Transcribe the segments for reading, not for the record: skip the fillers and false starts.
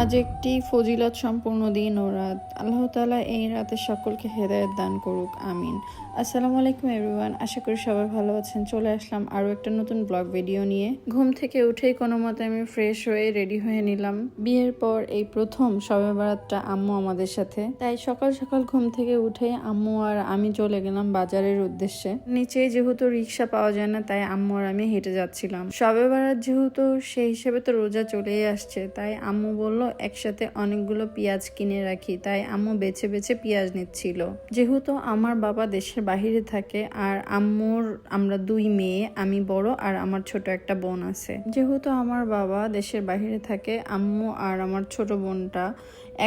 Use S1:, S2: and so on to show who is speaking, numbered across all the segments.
S1: আজ একটি ফজিলত সম্পূর্ণ দিন ও রাত। আল্লাহ তাআলা এই রাতে সকলকে হেদায়েত দান করুক, আমিন। আসসালামু আলাইকুম এভরিওয়ান, আশা করি সবাই ভালো আছেন। চলে আসলাম আরও একটা নতুন ব্লগ ভিডিও নিয়ে। ঘুম থেকে উঠেই কোনো মতে আমি ফ্রেশ হয়ে রেডি হয়ে নিলাম। বিয়ের পর এই প্রথম শবে বরাতটা আম্মু আমাদের সাথে, তাই সকাল সকাল ঘুম থেকে উঠে আম্মু আর আমি চলে গেলাম বাজারের উদ্দেশ্যে। নিচে যেহেতু রিক্সা পাওয়া যায় না, তাই আম্মু আর আমি হেঁটে যাচ্ছিলাম। শবে বরাত যেহেতু, সেই হিসেবে তো রোজা চলেই আসছে, তাই আম্মু বলল একসাথে অনেকগুলো পেঁয়াজ কিনে রাখি, তাই আম্মু বেছে বেছে পেঁয়াজ নিচ্ছিল। যেহেতু আমার বাবা দেশের বাহিরে থাকে আর আমরা দুই মেয়ে, আমি বড় আর আমার ছোট একটা বোন আছে। যেহেতু আমার বাবা দেশের বাহিরে থাকে, আম্মু আর আমার ছোট বোনটা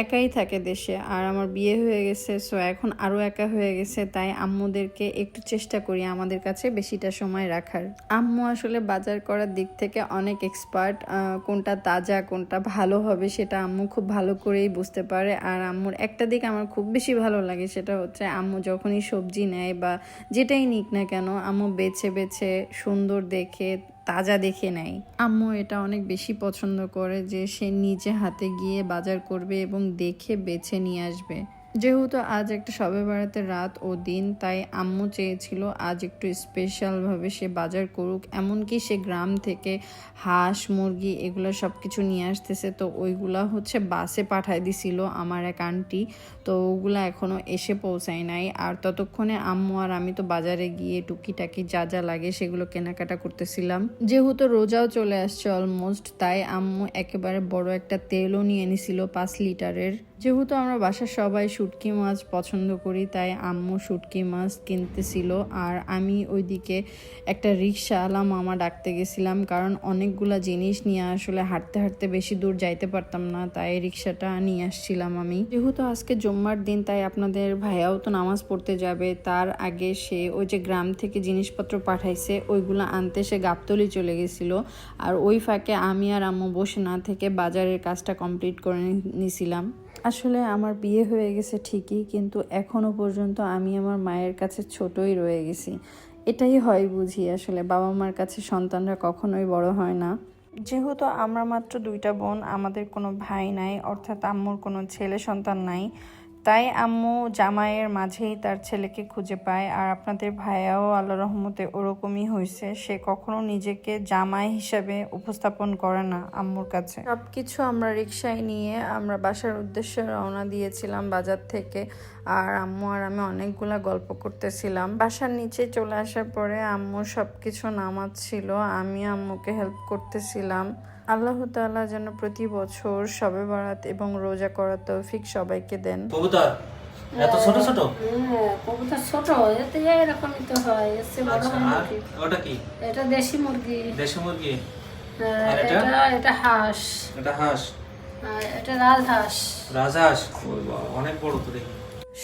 S1: একাই থাকে দেশে, আর আমার বিয়ে হয়ে গেছে, সো এখন আরো একা হয়ে গেছে। তাই আম্মুদেরকে একটু চেষ্টা করি আমাদের কাছে বেশিটা সময় রাখার। আম্মু আসলে বাজার করার দিক থেকে অনেক এক্সপার্ট। কোনটা তাজা কোনটা ভালো হবে সেটা আম্মু খুব ভালো করেই বুঝতে পারে। আর আম্মুর একটা দিক আমার খুব বেশি ভালো লাগে, সেটা হচ্ছে আম্মু যখনই সবজি নেয় বা যেটাই নিক না কেন, আম্মু বেছে বেছে সুন্দর দেখে তাজা দেখে নেয়। আম্মু এটা অনেক বেশি পছন্দ করে যে সে নিজে হাতে গিয়ে বাজার করবে এবং দেখে বেছে নিয়ে আসবে। যেহেতু আজ একটা শবে বরাতের রাত ও দিন, তাই আম্মু চেয়েছিল আজ একটু স্পেশালভাবে সে বাজার করুক। এমনকি সে গ্রাম থেকে হাঁস মুরগি এগুলো সব কিছু নিয়ে আসতেছে, তো ওইগুলা হচ্ছে বাসে পাঠায় দিছিল আমার এক আন্টি, তো ওগুলা এখনো এসে পৌঁছায় নাই। আর ততক্ষণে আম্মু আর আমি তো বাজারে গিয়ে টুকিটাকি যা যা লাগে সেগুলো কেনাকাটা করতেছিলাম। যেহেতু রোজাও চলে আসছে অলমোস্ট, তাই আম্মু একেবারে বড় একটা তেলও নিয়ে নিছিল 5 লিটারের। যেহেতু আমরা বাসার সবাই শুটকি মাছ পছন্দ করি, তাই আম্মু শুটকি মাছ কিনতেছিল আর আমি ওইদিকে একটা রিক্সাওয়ালা মামা ডাকতে গেছিলাম, কারণ অনেকগুলা জিনিস নিয়ে আসলে হাঁটতে হাঁটতে বেশি দূর যাইতে পারতাম না, তাই রিক্সাটা নিয়ে আসছিলাম আমি। যেহেতু আজকে জুম্মার দিন, তাই আপনাদের ভাইয়াও তো নামাজ পড়তে যাবে, তার আগে সে ওই যে গ্রাম থেকে জিনিসপত্র পাঠাইছে ওইগুলো আনতে সে গাবতলী চলে গেছিল। আর ওই ফাঁকে আমি আর আম্মু বসে না থেকে বাজারের কাজটা কমপ্লিট করে নিছিলাম। আসলে আমার বিয়ে হয়ে গেছে ঠিকই, কিন্তু এখনো পর্যন্ত আমি আমার মায়ের কাছে ছোটই রয়ে গেছি। এটাই হয় বুঝি, আসলে বাবা মার কাছে সন্তানরা কখনোই বড় হয় না। যেহেতু আমরা মাত্র 2টা বোন, আমাদের কোনো ভাই নাই, অর্থাৎ আম্মুর কোনো ছেলে সন্তান নাই, তাই আম্মু জামাইয়ের মাঝেই তার ছেলেকে খুঁজে পায়। আর আপনাদের ভাইয়াও আল্লাহ রহমতে ওরকমই হয়েছে, সে কখনো নিজেকে জামাই হিসাবে উপস্থাপন করে না আম্মুর কাছে। সবকিছু আমরা রিক্সায় নিয়ে আমরা বাসার উদ্দেশ্যে রওনা দিয়েছিলাম বাজার থেকে। আর আম্মু আর আমি অনেকগুলা গল্প করতেছিলাম। বাসার নিচে চলে আসার পরে আম্মু সবকিছু নামাচ্ছিল, আমি আম্মুকে হেল্প করতেছিলাম। আল্লাহ তাআলা যেন প্রতি বছর শবে বরাত এবং রোজা করার তৌফিক সবাইকে দেন।
S2: কবুতর এত ছোট ছোট?
S3: হ্যাঁ, কবুতর ছোট, এতে এরকমই তো হয়, এর চেয়ে বড় হয় নাকি?
S2: ওটা কি?
S3: এটা দেশি মুরগি।
S2: দেশি মুরগি?
S3: হ্যাঁ,
S2: আর এটা?
S3: এটা হাঁস।
S2: এটা হাঁস?
S3: আর এটা রাজহাঁস।
S2: রাজহাঁস? ওই বাবা, অনেক বড় তো দেখি।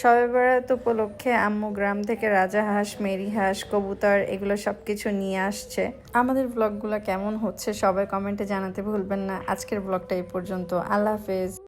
S1: শবে বরাত উপলক্ষে আম্মু গ্রাম থেকে রাজাহাঁস, মেরি হাঁস, কবুতর এগুলো সবকিছু নিয়ে আসছে। আমাদের ব্লগগুলো কেমন হচ্ছে সবাই কমেন্টে জানাতে ভুলবেন না। আজকের ব্লগটা এই পর্যন্ত। আল্লাহ হাফেজ।